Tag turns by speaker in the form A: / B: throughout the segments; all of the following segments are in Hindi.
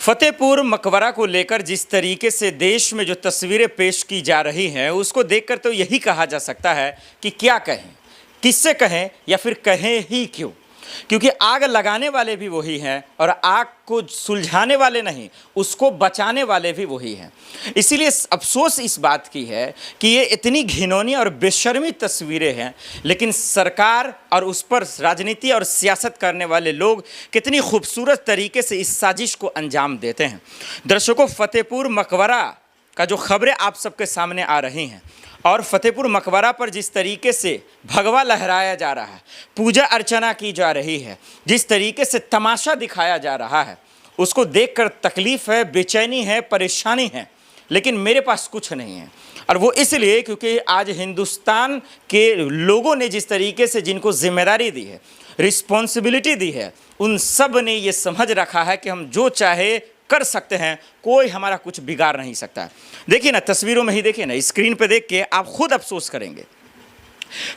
A: फतेहपुर मकबरा को लेकर जिस तरीके से देश में जो तस्वीरें पेश की जा रही हैं उसको देखकर तो यही कहा जा सकता है कि क्या कहें, किससे कहें या फिर कहें ही क्यों। क्योंकि आग लगाने वाले भी वही हैं और आग को सुलझाने वाले नहीं, उसको बचाने वाले भी वही हैं। इसीलिए अफसोस इस बात की है कि ये इतनी घिनौनी और बेशर्मी तस्वीरें हैं, लेकिन सरकार और उस पर राजनीति और सियासत करने वाले लोग कितनी खूबसूरत तरीके से इस साजिश को अंजाम देते हैं। दर्शकों, फतेहपुर मकबरा का जो खबरें आप सबके सामने आ रही हैं और फतेहपुर मकबरा पर जिस तरीके से भगवा लहराया जा रहा है, पूजा अर्चना की जा रही है, जिस तरीके से तमाशा दिखाया जा रहा है, उसको देखकर तकलीफ़ है, बेचैनी है, परेशानी है। लेकिन मेरे पास कुछ नहीं है, और वो इसलिए क्योंकि आज हिंदुस्तान के लोगों ने जिस तरीके से जिनको जिम्मेदारी दी है, रिस्पॉन्सिबिलिटी दी है, उन सब ने ये समझ रखा है कि हम जो चाहे कर सकते हैं, कोई हमारा कुछ बिगाड़ नहीं सकता। देखिए ना, तस्वीरों में ही देखिए ना, स्क्रीन पे देख के आप खुद अफसोस करेंगे।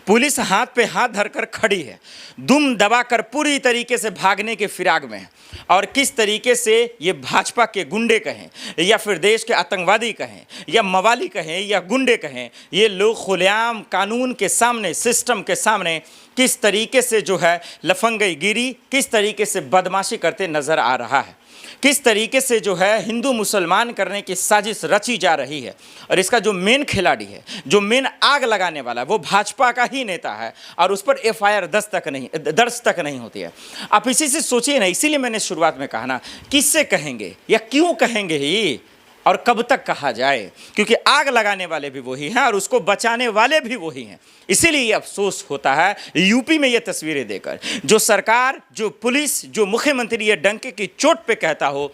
A: पुलिस हाथ पे हाथ धरकर खड़ी है, दुम दबाकर पूरी तरीके से भागने के फिराक में है। और किस तरीके से ये भाजपा के गुंडे कहें या फिर देश के आतंकवादी कहें या मवाली कहें या गुंडे कहें, ये लोग खुलेआम कानून के सामने, सिस्टम के सामने किस तरीके से जो है लफंगई गिरी, किस तरीके से बदमाशी करते नज़र आ रहा है, किस तरीके से जो है हिंदू मुसलमान करने की साजिश रची जा रही है। और इसका जो मेन खिलाड़ी है, जो मेन आग लगाने वाला है, वो भाजपा का ही नेता है और उस पर FIR दर्ज तक नहीं होती है। आप इसी से सोचिए ना, इसीलिए मैंने शुरुआत में कहा ना, किससे कहेंगे या क्यों कहेंगे ही और कब तक कहा जाए, क्योंकि आग लगाने वाले भी वही हैं और उसको बचाने वाले भी वही हैं। इसीलिए ये अफसोस होता है यूपी में ये तस्वीरें देखकर, जो सरकार, जो पुलिस, जो मुख्यमंत्री ये डंके की चोट पे कहता हो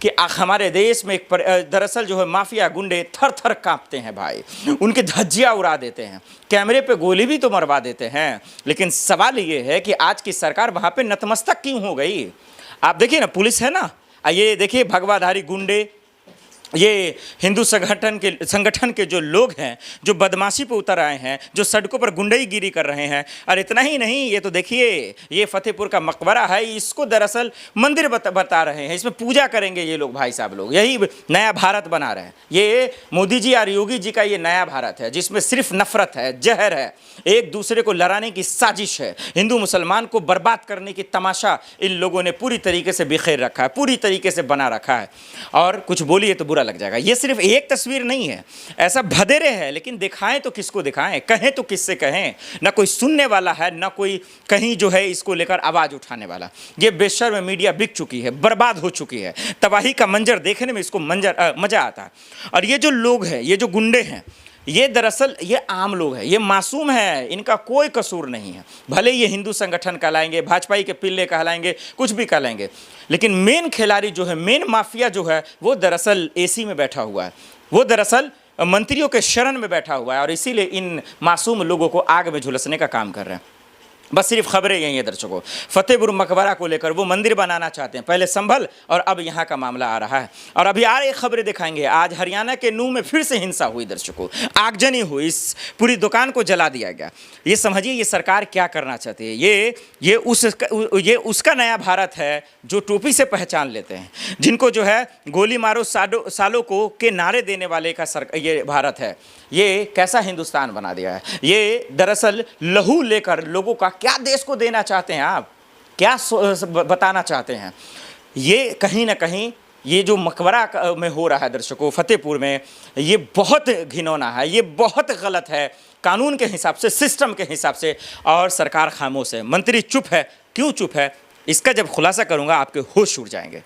A: कि हमारे देश में दरअसल जो है माफिया गुंडे थर थर कांपते हैं भाई, उनके धज्जियाँ उड़ा देते हैं, कैमरे पे गोली भी तो मरवा देते हैं। लेकिन सवाल ये है कि आज की सरकार वहाँ पे नतमस्तक क्यों हो गई। आप देखिए ना, पुलिस है ना, ये देखिए भगवाधारी गुंडे, ये हिंदू संगठन के जो लोग हैं, जो बदमाशी पे उतर आए हैं, जो सड़कों पर गुंडाईगिरी कर रहे हैं। और इतना ही नहीं, ये तो देखिए, ये फतेहपुर का मकबरा है, इसको दरअसल मंदिर बता रहे हैं, इसमें पूजा करेंगे ये लोग, भाई साहब लोग यही नया भारत बना रहे हैं। ये मोदी जी और योगी जी का ये नया भारत है, जिसमें सिर्फ नफरत है, जहर है, एक दूसरे को लड़ाने की साजिश है, हिंदू मुसलमान को बर्बाद करने की तमाशा इन लोगों ने पूरी तरीके से बिखेर रखा है, पूरी तरीके से बना रखा है। और कुछ बोलिए तो लग जाएगा। ये सिर्फ एक तस्वीर नहीं है, ऐसा भदेरे है, लेकिन दिखाएं तो किसको दिखाएं, कहें तो किससे कहें। ना कोई सुनने वाला है, ना कोई कहीं जो है इसको लेकर आवाज उठाने वाला। ये बेशर्म मीडिया बिक चुकी है, बर्बाद हो चुकी है। तबाही का मंजर देखने में इसको मजा आता है। और ये जो लोग हैं, ये जो गुंडे हैं, ये दरअसल ये आम लोग हैं, ये मासूम है, इनका कोई कसूर नहीं है। भले ये हिंदू संगठन कहलाएंगे, भाजपाई के पिल्ले कहलाएंगे, कुछ भी कहलाएंगे, लेकिन मेन खिलाड़ी जो है, मेन माफिया जो है, वो दरअसल AC में बैठा हुआ है, वो दरअसल मंत्रियों के शरण में बैठा हुआ है। और इसीलिए इन मासूम लोगों को आग में झुलसने का काम कर रहे हैं। बस सिर्फ खबरें यही है दर्शकों, फतेहपुर मकबरा को लेकर वो मंदिर बनाना चाहते हैं, पहले संभल और अब यहाँ का मामला आ रहा है। और अभी और एक खबरें दिखाएंगे। आज हरियाणा के नूह में फिर से हिंसा हुई दर्शकों, आगजनी हुई, इस पूरी दुकान को जला दिया गया। ये समझिए ये सरकार क्या करना चाहती है। ये उसका नया भारत है जो टोपी से पहचान लेते हैं, जिनको जो है गोली मारो सालों को के नारे देने वाले का ये भारत है। ये कैसा हिंदुस्तान बना दिया है। ये दरअसल लहू लेकर लोगों का क्या देश को देना चाहते हैं, आप क्या बताना चाहते हैं। ये कहीं ना कहीं ये जो मकबरा में हो रहा है दर्शकों, फतेहपुर में, ये बहुत घिनौना है, ये बहुत गलत है कानून के हिसाब से, सिस्टम के हिसाब से। और सरकार खामोश है, मंत्री चुप है। क्यों चुप है, इसका जब खुलासा करूंगा आपके होश उड़ जाएंगे।